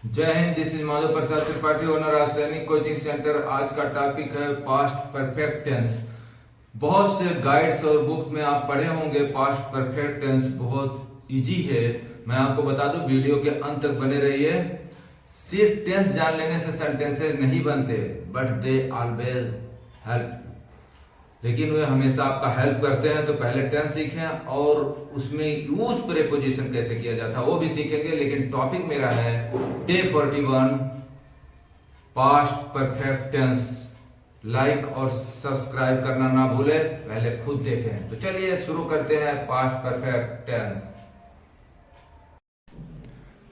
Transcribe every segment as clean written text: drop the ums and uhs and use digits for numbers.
जय Hind. This is Madhav Prasad Tripathi, owner of सैनिक coaching centre. आज का टॉपिक है पास्ट परफेक्ट टेंस। बहुत से गाइड्स और बुक में आप पढ़े होंगे पास्ट परफेक्ट टेंस बहुत इजी है। मैं आपको बता दूं, वीडियो के अंत तक बने रहिए। सिर्फ टेंस जान लेने से सेंटेंसेस नहीं बनते, बट दे ऑलवेज हेल्प। लेकिन वे हमेशा आपका हेल्प करते हैं। तो पहले टेंस सीखें और उसमें यूज प्रीपोजिशन कैसे किया जाता है वो भी सीखेंगे। लेकिन टॉपिक मेरा है day 41 past perfect tense. Like और सब्सक्राइब करना ना भूले, पहले खुद देखें। तो चलिए शुरू करते हैं पास्ट परफेक्ट टेंस।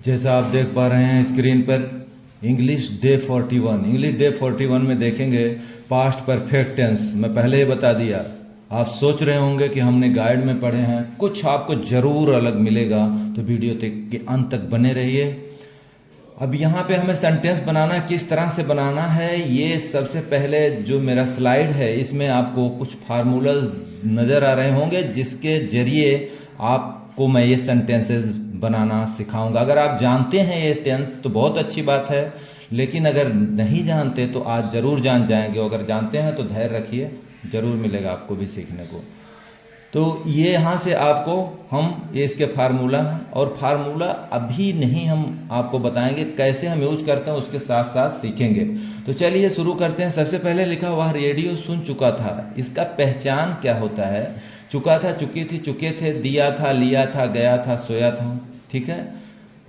जैसा आप देख पा रहे हैं स्क्रीन पर, इंग्लिश डे 41। इंग्लिश डे 41 में देखेंगे पास्ट परफेक्ट टेंस। मैं पहले ही बता दिया। आप सोच रहे होंगे कि हमने गाइड में पढ़े हैं, कुछ आपको जरूर अलग मिलेगा। तो वीडियो तक के अंत तक बने रहिए। अब यहाँ पे हमें सेंटेंस बनाना किस तरह से बनाना है, ये सबसे पहले जो मेरा स्लाइड है इसमें आपको कुछ फार्मूलाज नज़र आ रहे होंगे, जिसके जरिए आपको मैं ये सेंटेंसेस बनाना सिखाऊंगा। अगर आप जानते हैं ये टेंस तो बहुत अच्छी बात है, लेकिन अगर नहीं जानते तो आज ज़रूर जान जाएंगे। अगर जानते हैं तो धैर्य रखिए, ज़रूर मिलेगा आपको भी सीखने को। तो ये यहाँ से आपको हम ये इसके फार्मूला हैं, और फार्मूला अभी नहीं हम आपको बताएंगे, कैसे हम यूज करते हैं उसके साथ साथ सीखेंगे। तो चलिए शुरू करते हैं। सबसे पहले लिखा हुआ रेडियो सुन चुका था। इसका पहचान क्या होता है? चुका था, चुकी थी, चुके थे, दिया था, लिया था, गया था, सोया था। ठीक है,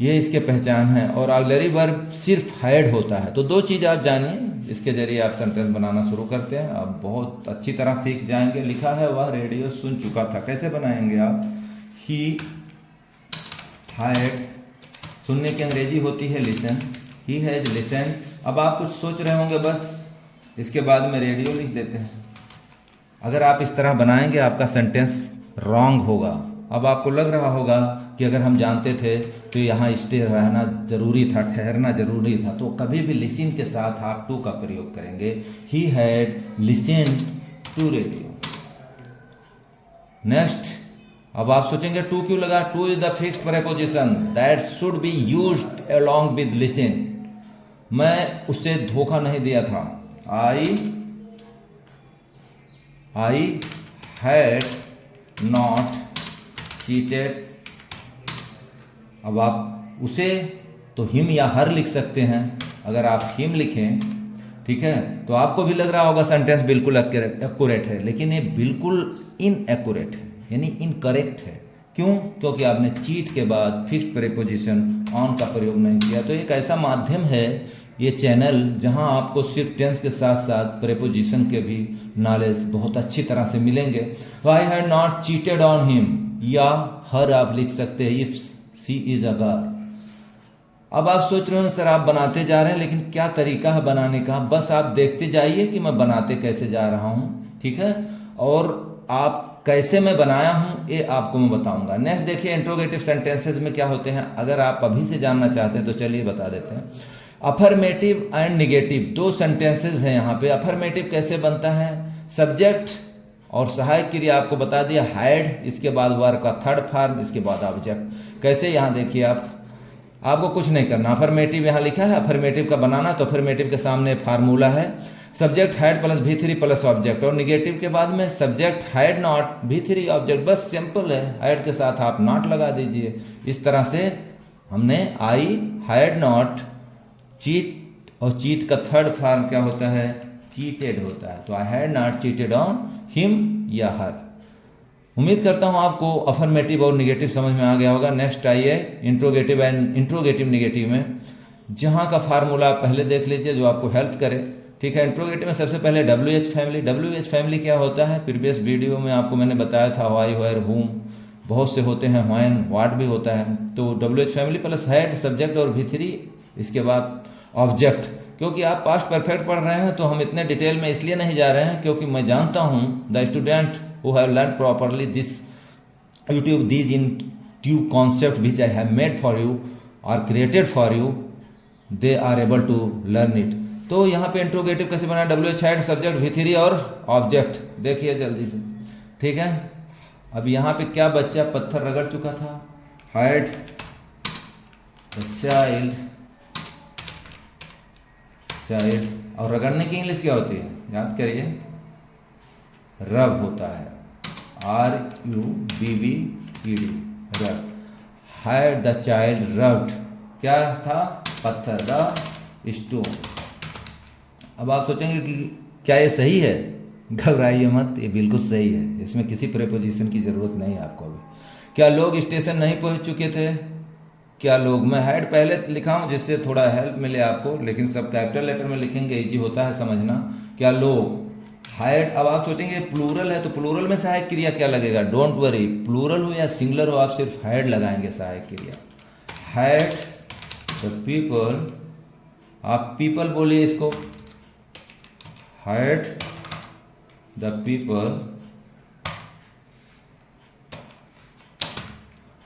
ये इसके पहचान है। और ऑक्सिलरी वर्ब सिर्फ हैड होता है। तो दो चीज़ आप जानिए, इसके जरिए आप सेंटेंस बनाना शुरू करते हैं। आप बहुत अच्छी तरह सीख जाएंगे। लिखा है वह रेडियो सुन चुका था। कैसे बनाएंगे आप? ही हैड, सुनने की अंग्रेजी होती है लिसन। He has listen. अब आप कुछ सोच रहे होंगे, बस इसके बाद में रेडियो लिख देते हैं। अगर आप इस तरह बनाएंगे आपका सेंटेंस रॉन्ग होगा। अब आपको लग रहा होगा कि अगर हम जानते थे तो यहाँ स्टे रहना जरूरी था, ठहरना जरूरी था। तो कभी भी लिसन के साथ आप टू का प्रयोग करेंगे। He had listen to radio. Next, अब आप सोचेंगे टू क्यों लगा? To is the fixed preposition that should be used along with listen. मैं उससे धोखा नहीं दिया था। I had not cheated. अब आप उसे तो हिम या हर लिख सकते हैं। अगर आप हिम लिखें, ठीक है, तो आपको भी लग रहा होगा सेंटेंस बिल्कुल एक्यूरेट है, लेकिन ये बिल्कुल इनएक्यूरेट है, यानी इनकरेक्ट है। क्यों? क्योंकि आपने चीट के बाद फिक्स्ड प्रीपोजिशन ऑन का प्रयोग नहीं किया। तो एक ऐसा माध्यम है ये चैनल, जहां आपको सिर्फ टेंस के साथ साथ प्रीपोजिशन के भी नॉलेज बहुत अच्छी तरह से मिलेंगे। तो I had not cheated on him, या हर आप लिख सकते हैं if she is a girl. अब आप सोच रहे हो सर आप बनाते जा रहे हैं, लेकिन क्या तरीका है बनाने का? बस आप देखते जाइए कि मैं बनाते कैसे जा रहा हूं, ठीक है, और आप कैसे मैं बनाया हूं ये आपको मैं बताऊंगा। नेक्स्ट देखिए, इंट्रोगेटिव सेंटेंसेस में क्या होते हैं। अगर आप अभी से जानना चाहते हैं तो चलिए बता देते हैं। अफर्मेटिव एंड निगेटिव दो सेंटेंसेस हैं यहाँ पे। अफर्मेटिव कैसे बनता है? सब्जेक्ट और सहायक क्रिया आपको बता दिया, हैड, इसके बाद वर्ब का थर्ड फॉर्म, इसके बाद ऑब्जेक्ट। कैसे? यहाँ देखिए, आपको कुछ नहीं करना। अफर्मेटिव यहाँ लिखा है, अफर्मेटिव का बनाना, तो अफर्मेटिव के सामने फार्मूला है subject had plus V3 plus object. और निगेटिव के बाद में subject had not V3 object. बस सिंपल है, हैड के साथ आप नॉट लगा दीजिए। इस तरह से हमने आई हैड नॉट चीट, और चीट का थर्ड फॉर्म क्या होता है? चीटेड होता है। तो I had not cheated on him या हर। उम्मीद करता हूं आपको अफर्मेटिव और निगेटिव समझ में आ गया होगा। नेक्स्ट आइए इंट्रोगेटिव एंड इंट्रोगेटिव निगेटिव में, जहां का फार्मूला पहले देख लीजिए जो आपको हेल्प करे। ठीक है, इंट्रोगेटिव में सबसे पहले WH फैमिली। WH फैमिली क्या होता है? प्रीवियस वीडियो में आपको मैंने बताया था, व्हाई, वेयर, हुम, बहुत से होते हैं, व्हेन, व्हाट भी होता है। तो WH family plus had subject और V3, इसके बाद ऑब्जेक्ट। क्योंकि आप पास्ट परफेक्ट पढ़ रहे हैं तो हम इतने डिटेल में इसलिए नहीं जा रहे हैं, क्योंकि मैं जानता हूं the student who have learn properly this YouTube these in two concept which I have made for you और created for you, they are able to learn it. तो यहाँ पे इंट्रोगेटिव कैसे बना? WH हैड सब्जेक्ट V3 और object. देखिए जल्दी से, ठीक है। अब यहाँ पे क्या बच्चा पत्थर रगड़ चुका था? हैड द चाइल्ड चाइल्ड, और रगड़ने की इंग्लिश क्या होती है, याद करिए, रब होता है, RUBBED, रब। हैड द चाइल्ड रब्ड, क्या था, पत्थर, द स्टोन। अब आप सोचेंगे कि क्या ये सही है, घबराइए मत, ये बिल्कुल सही है, इसमें किसी प्रेपोजिशन की जरूरत नहीं है आपको अभी। क्या लोग स्टेशन नहीं पहुंच चुके थे, क्या लोग, मैं हैड पहले लिखा हूं जिससे थोड़ा हेल्प मिले आपको, लेकिन सब कैपिटल लेटर में लिखेंगे, इजी होता है समझना। क्या लोग, हैड, अब आप सोचेंगे प्लूरल है तो प्लूरल में सहायक क्रिया क्या लगेगा, डोंट वरी, प्लूरल हो या सिंगुलर हो आप सिर्फ हैड लगाएंगे सहायक क्रिया। हैड द पीपल, आप पीपल बोलिए इसको, had the people,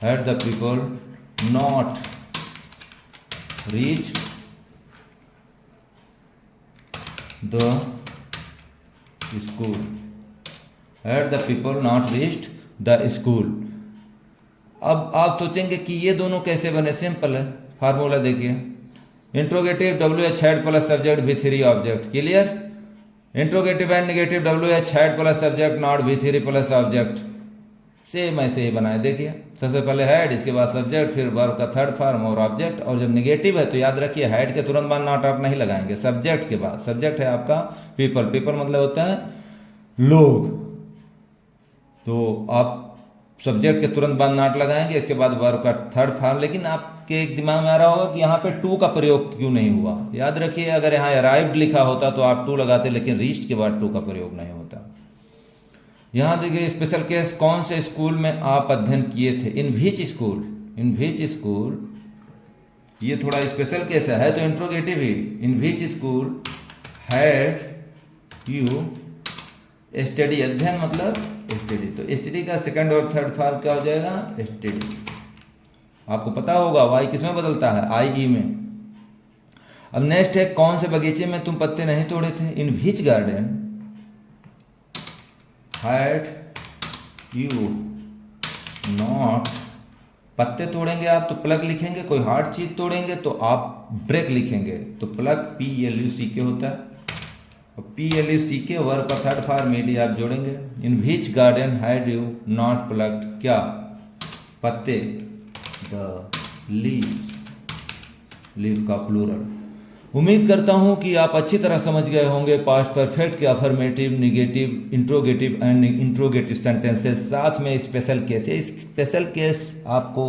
had the people not reached the school, had the people not reached the school। अब आप सोचेंगे कि ये दोनों कैसे बने, सिंपल है, फार्मूला देखिए, interrogative WH had plus subject V3 object, clear, interrogative and negative WH had plus subject not V3 plus object, same ऐसे ही बनाए, देखिए, सबसे पहले हैड, इसके बाद सब्जेक्ट, फिर वर्ब का थर्ड फॉर्म और ऑब्जेक्ट, और जब नेगेटिव है तो याद रखिए हैड के तुरंत बाद नॉट आप नहीं लगाएंगे, सब्जेक्ट के बाद, सब्जेक्ट है आपका पीपल, पीपल मतलब होता है लोग, तो आप सब्जेक्ट के तुरंत बाद नॉट लगाएंगे, इसके बाद वर्ब का थर्ड फॉर्म। लेकिन आपके एक दिमाग में आ रहा होगा कि यहाँ पे टू का प्रयोग क्यों नहीं हुआ, याद रखिए अगर यहाँ अराइव्ड लिखा होता तो आप टू लगाते, लेकिन रीच्ड के बाद टू का प्रयोग नहीं होता। यहां देखिए स्पेशल केस, कौन से स्कूल में आप अध्ययन किए थे, इन which school, in which school, ये थोड़ा स्पेशल केस है तो interrogative he, in which school had you study, अध्ययन मतलब स्टडी, तो स्टडी का सेकंड और थर्ड फॉर्म क्या हो जाएगा, स्टडी। आपको पता होगा वाई किस में बदलता है, IE में। अब नेक्स्ट है, कौन से बगीचे में तुम पत्ते नहीं तोड़े थे, इन which garden had you not, पत्ते तोड़ेंगे आप तो प्लग लिखेंगे, कोई हार्ड चीज तोड़ेंगे तो आप ब्रेक लिखेंगे, तो प्लग PLUCK होता है, और PLUCK वर्ब का थर्ड फॉर्म ईडी आप जोड़ेंगे। In which garden had you not plugged, क्या, पत्ते, द लीव्स, लीव का प्लूरल। उम्मीद करता हूं कि आप अच्छी तरह समझ गए होंगे पास्ट परफेक्ट के affirmative, negative, interrogative and interrogative sentences, साथ में स्पेशल केस। ये स्पेशल केस आपको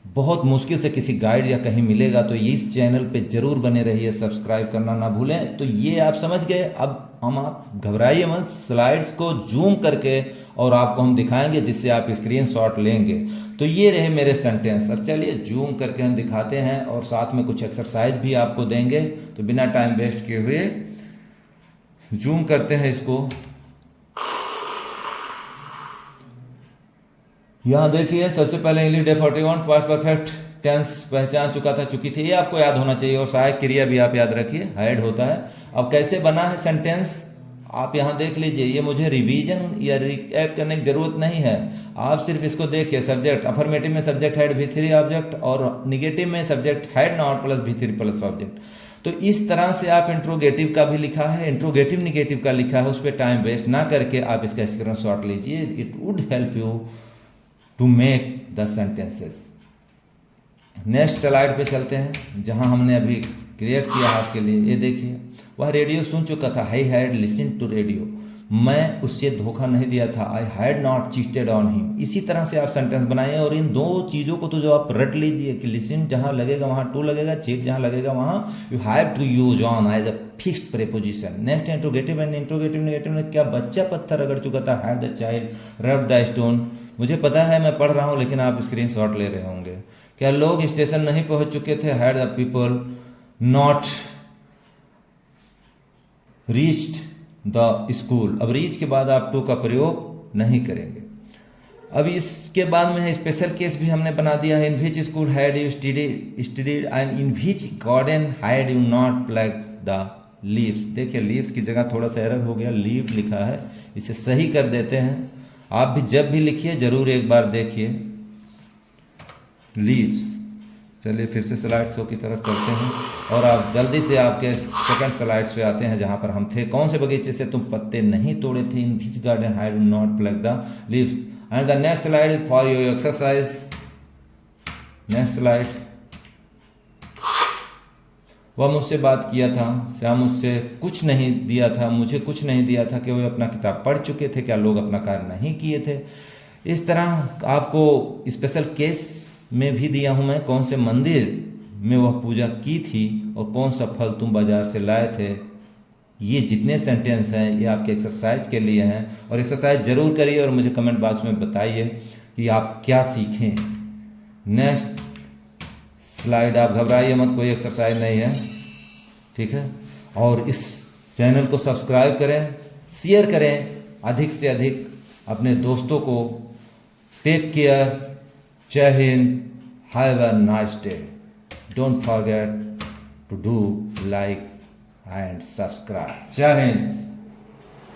बहुत मुश्किल से किसी गाइड या कहीं मिलेगा, तो ये इस चैनल पे जरूर बने रहिए, सब्सक्राइब करना ना भूलें। तो ये आप समझ गए, अब आप घबराइए मत, स्लाइड्स को जूम करके और आपको हम दिखाएंगे जिससे आप स्क्रीनशॉट लेंगे। तो ये रहे मेरे सेंटेंस। अब चलिए जूम करके हम दिखाते हैं और साथ में कुछ एक्सरसाइज भी आपको देंगे। तो बिना टाइम वेस्ट किए हुए जूम करते हैं इसको। यहां देखिए सबसे पहले English day 41 past perfect tense पहचान चुका था, चुकी थी, ये आपको याद होना चाहिए, और सहायक क्रिया भी आप याद रखिए, हैड होता है। अब कैसे बना है सेंटेंस आप यहां देख लीजिए, ये मुझे रिवीजन या रिकैप करने की जरूरत नहीं है, आप सिर्फ इसको देखिए। सब्जेक्ट अफर्मेटिव में सब्जेक्ट हैड V3 ऑब्जेक्ट, और निगेटिव में subject had not plus V3 plus object. तो इस तरह से आप इंट्रोगेटिव का भी लिखा है, इंट्रोगेटिव निगेटिव का लिखा है, उस पर टाइम वेस्ट ना करके आप इसका स्क्रीनशॉट लीजिए, it would help you to make the sentences. Next slide पे चलते हैं जहां हमने अभी क्रिएट किया आपके लिए। ये देखिए, वह रेडियो सुन चुका था, I had listen to radio, मैं उससे धोखा नहीं दिया था, I had not cheated on him. इसी तरह से आप सेंटेंस बनाइए, और इन दो चीज़ों को तो जो आप रट लीजिए कि लिसन जहां लगेगा वहां टू लगेगा, चीट जहां लगेगा वहां you have to use on as a fixed preposition. Next interrogative and interrogative negative में, क्या बच्चा पत्थर रगड़ चुका था, had the child rubbed the stone. मुझे पता है मैं पढ़ रहा हूं लेकिन आप स्क्रीनशॉट ले रहे होंगे। क्या लोग स्टेशन नहीं पहुंच चुके थे, had the people not reached the school. अब रीच के बाद आप टू का प्रयोग नहीं करेंगे। अब इसके बाद में है स्पेशल केस भी हमने बना दिया है, in which school had you studied and in which garden had you not plugged the leaves. देखिए लीव्स की जगह थोड़ा सा एरर हो गया, लीव लिखा है, इसे सही कर देते हैं। आप भी जब भी लिखिए जरूर एक बार देखिए, लीव्स चलिए फिर से स्लाइड शो की तरफ चलते हैं और आप जल्दी से आपके सेकंड स्लाइड्स पे आते हैं जहां पर हम थे। कौन से बगीचे से तुम पत्ते नहीं तोड़े थे? In this garden I do not plug the leaves. And the next slide is for your exercise. Next slide. वह मुझसे बात किया था, श्याम मुझसे कुछ नहीं दिया था, मुझे कुछ नहीं दिया था कि वे अपना किताब पढ़ चुके थे, क्या लोग अपना कार्य नहीं किए थे। इस तरह आपको स्पेशल केस में भी दिया हूं मैं, कौन से मंदिर में वह पूजा की थी और कौन सा फल तुम बाजार से लाए थे। ये जितने सेंटेंस हैं ये आपके एक्सरसाइज के लिए हैं और एक्सरसाइज जरूर करिए और मुझे कमेंट बॉक्स में बताइए कि आप क्या सीखें। Next slide. आप घबराइए मत, कोई एक्सरसाइज नहीं है, ठीक है। और इस चैनल को सब्सक्राइब करें, शेयर करें अधिक से अधिक अपने दोस्तों को। Take care. जय Hind. Have a nice day. Don't forget to do like and subscribe. जय हिंद।